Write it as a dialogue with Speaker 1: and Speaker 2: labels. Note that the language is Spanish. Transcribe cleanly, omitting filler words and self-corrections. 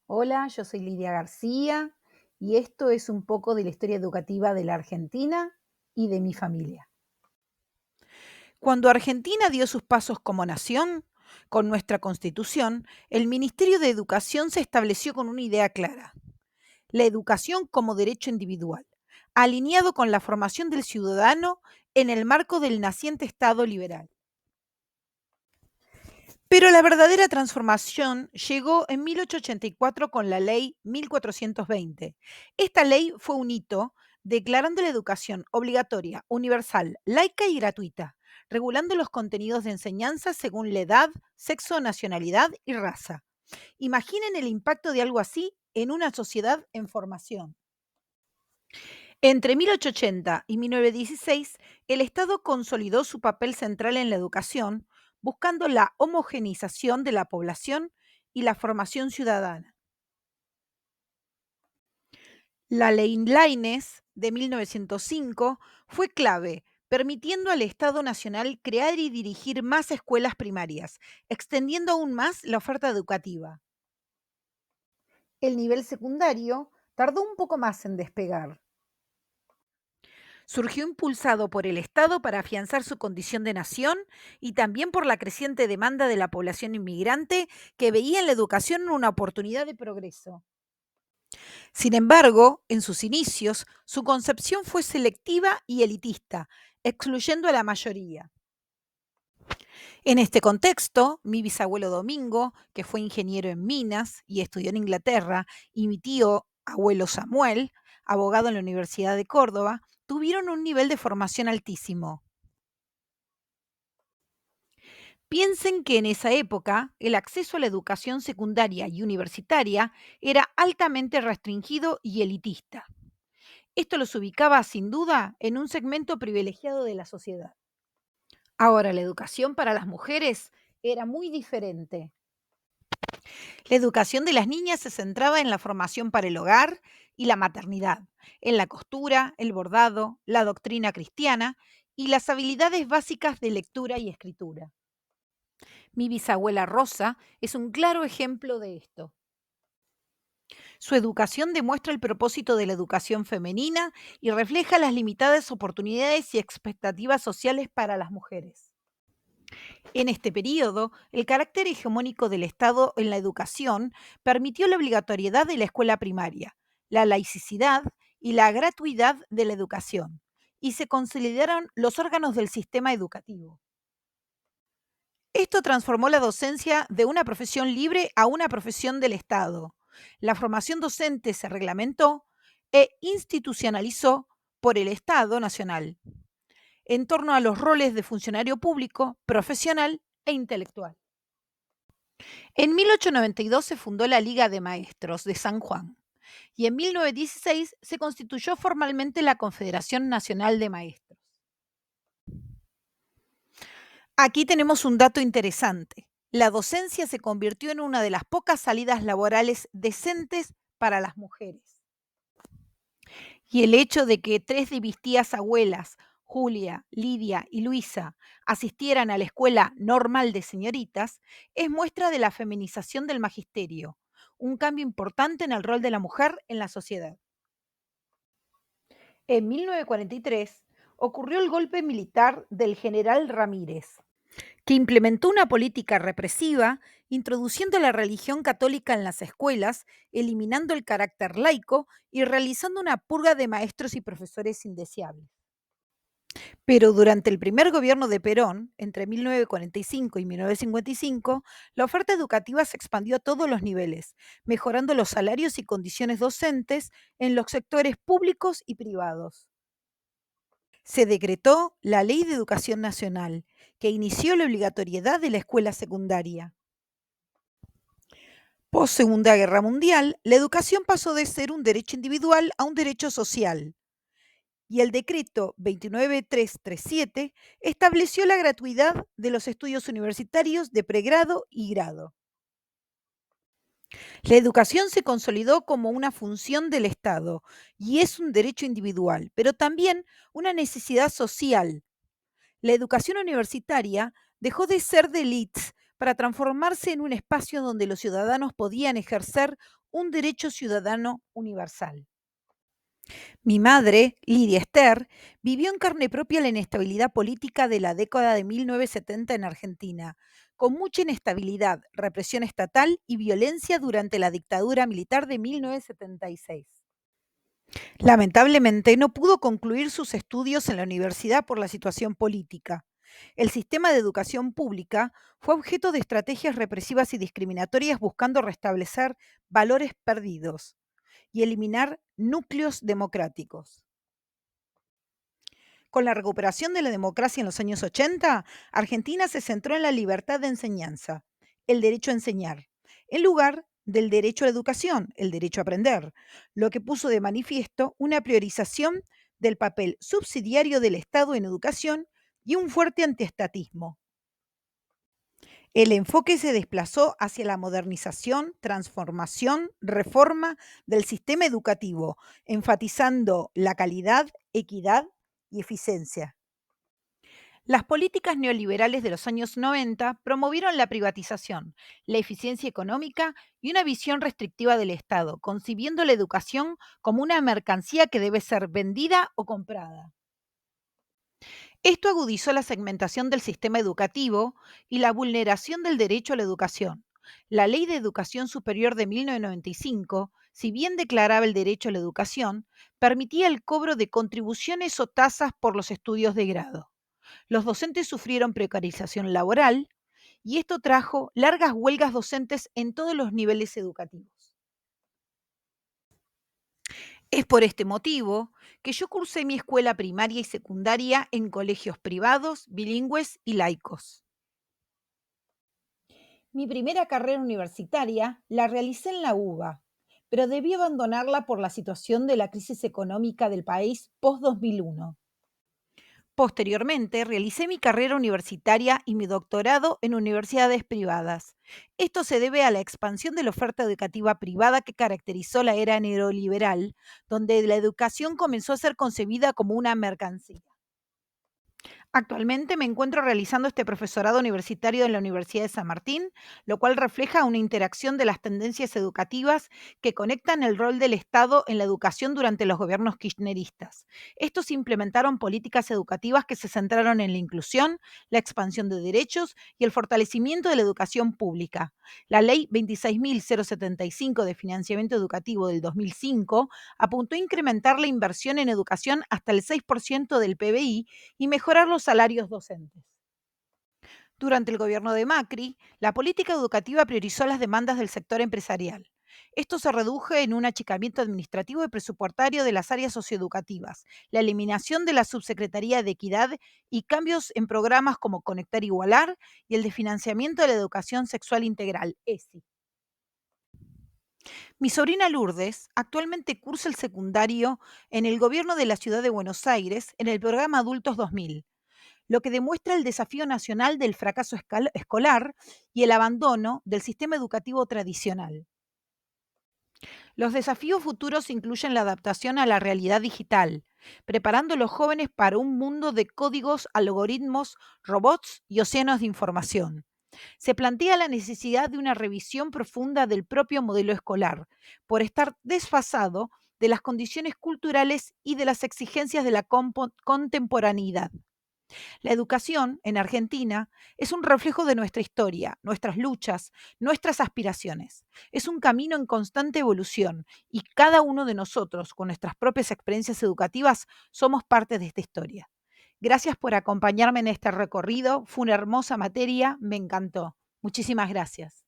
Speaker 1: Hola, yo soy Lidia García y esto es un poco de la historia educativa de la Argentina y de mi familia.
Speaker 2: Cuando Argentina dio sus pasos como nación, con nuestra Constitución, el Ministerio de Educación se estableció con una idea clara: la educación como derecho individual, alineado con la formación del ciudadano en el marco del naciente Estado liberal. Pero la verdadera transformación llegó en 1884 con la Ley 1420. Esta ley fue un hito declarando la educación obligatoria, universal, laica y gratuita, regulando los contenidos de enseñanza según la edad, sexo, nacionalidad y raza. Imaginen el impacto de algo así en una sociedad en formación. Entre 1880 y 1916, el Estado consolidó su papel central en la educación, buscando la homogeneización de la población y la formación ciudadana. La Ley Laínez de 1905 fue clave, permitiendo al Estado Nacional crear y dirigir más escuelas primarias, extendiendo aún más la oferta educativa.
Speaker 1: El nivel secundario tardó un poco más en despegar.
Speaker 2: Surgió impulsado por el Estado para afianzar su condición de nación y también por la creciente demanda de la población inmigrante que veía en la educación una oportunidad de progreso. Sin embargo, en sus inicios, su concepción fue selectiva y elitista, excluyendo a la mayoría. En este contexto, mi bisabuelo Domingo, que fue ingeniero en minas y estudió en Inglaterra, y mi tío abuelo Samuel, abogado en la Universidad de Córdoba, tuvieron un nivel de formación altísimo. Piensen que en esa época el acceso a la educación secundaria y universitaria era altamente restringido y elitista. Esto los ubicaba sin duda en un segmento privilegiado de la sociedad. Ahora, la educación para las mujeres era muy diferente. La educación de las niñas se centraba en la formación para el hogar y la maternidad, en la costura, el bordado, la doctrina cristiana y las habilidades básicas de lectura y escritura. Mi bisabuela Rosa es un claro ejemplo de esto. Su educación demuestra el propósito de la educación femenina y refleja las limitadas oportunidades y expectativas sociales para las mujeres. En este periodo, el carácter hegemónico del Estado en la educación permitió la obligatoriedad de la escuela primaria, la laicidad y la gratuidad de la educación, y se consolidaron los órganos del sistema educativo. Esto transformó la docencia de una profesión libre a una profesión del Estado. La formación docente se reglamentó e institucionalizó por el Estado Nacional, en torno a los roles de funcionario público, profesional e intelectual. En 1892 se fundó la Liga de Maestros de San Juan y en 1916 se constituyó formalmente la Confederación Nacional de Maestros. Aquí tenemos un dato interesante. La docencia se convirtió en una de las pocas salidas laborales decentes para las mujeres. Y el hecho de que tres de mis tías abuelas, Julia, Lidia y Luisa, asistieran a la escuela normal de señoritas, es muestra de la feminización del magisterio, un cambio importante en el rol de la mujer en la sociedad. En 1943 ocurrió el golpe militar del general Ramírez, que implementó una política represiva, introduciendo la religión católica en las escuelas, eliminando el carácter laico y realizando una purga de maestros y profesores indeseables. Pero durante el primer gobierno de Perón, entre 1945 y 1955, la oferta educativa se expandió a todos los niveles, mejorando los salarios y condiciones docentes en los sectores públicos y privados. Se decretó la Ley de Educación Nacional, que inició la obligatoriedad de la escuela secundaria. Post Segunda Guerra Mundial, la educación pasó de ser un derecho individual a un derecho social, y el decreto 29337 estableció la gratuidad de los estudios universitarios de pregrado y grado. La educación se consolidó como una función del Estado y es un derecho individual, pero también una necesidad social. La educación universitaria dejó de ser de élites para transformarse en un espacio donde los ciudadanos podían ejercer un derecho ciudadano universal. Mi madre, Lidia Esther, vivió en carne propia la inestabilidad política de la década de 1970 en Argentina, con mucha inestabilidad, represión estatal y violencia durante la dictadura militar de 1976. Lamentablemente no pudo concluir sus estudios en la universidad por la situación política. El sistema de educación pública fue objeto de estrategias represivas y discriminatorias buscando restablecer valores perdidos y eliminar núcleos democráticos. Con la recuperación de la democracia en los años 80, Argentina se centró en la libertad de enseñanza, el derecho a enseñar, en lugar del derecho a la educación, el derecho a aprender, lo que puso de manifiesto una priorización del papel subsidiario del Estado en educación y un fuerte antiestatismo. El enfoque se desplazó hacia la modernización, transformación, reforma del sistema educativo, enfatizando la calidad, equidad y eficiencia. Las políticas neoliberales de los años 90 promovieron la privatización, la eficiencia económica y una visión restrictiva del Estado, concibiendo la educación como una mercancía que debe ser vendida o comprada. Esto agudizó la segmentación del sistema educativo y la vulneración del derecho a la educación. La Ley de Educación Superior de 1995, si bien declaraba el derecho a la educación, permitía el cobro de contribuciones o tasas por los estudios de grado. Los docentes sufrieron precarización laboral y esto trajo largas huelgas docentes en todos los niveles educativos. Es por este motivo que yo cursé mi escuela primaria y secundaria en colegios privados, bilingües y laicos. Mi primera carrera universitaria la realicé en la UBA, pero debí abandonarla por la situación de la crisis económica del país post-2001. Posteriormente, realicé mi carrera universitaria y mi doctorado en universidades privadas. Esto se debe a la expansión de la oferta educativa privada que caracterizó la era neoliberal, donde la educación comenzó a ser concebida como una mercancía. Actualmente me encuentro realizando este profesorado universitario en la Universidad de San Martín, lo cual refleja una interacción de las tendencias educativas que conectan el rol del Estado en la educación durante los gobiernos kirchneristas. Estos implementaron políticas educativas que se centraron en la inclusión, la expansión de derechos y el fortalecimiento de la educación pública. La Ley 26.075 de Financiamiento Educativo del 2005 apuntó a incrementar la inversión en educación hasta el 6% del PBI y mejorar los salarios docentes. Durante el gobierno de Macri, la política educativa priorizó las demandas del sector empresarial. Esto se redujo en un achicamiento administrativo y presupuestario de las áreas socioeducativas, la eliminación de la Subsecretaría de Equidad y cambios en programas como Conectar Igualar y el de financiamiento de la educación sexual integral, ESI. Mi sobrina Lourdes actualmente cursa el secundario en el gobierno de la ciudad de Buenos Aires en el programa Adultos 2000, lo que demuestra el desafío nacional del fracaso escolar y el abandono del sistema educativo tradicional. Los desafíos futuros incluyen la adaptación a la realidad digital, preparando a los jóvenes para un mundo de códigos, algoritmos, robots y océanos de información. Se plantea la necesidad de una revisión profunda del propio modelo escolar, por estar desfasado de las condiciones culturales y de las exigencias de la contemporaneidad. La educación en Argentina es un reflejo de nuestra historia, nuestras luchas, nuestras aspiraciones. Es un camino en constante evolución y cada uno de nosotros, con nuestras propias experiencias educativas, somos parte de esta historia. Gracias por acompañarme en este recorrido. Fue una hermosa materia, me encantó. Muchísimas gracias.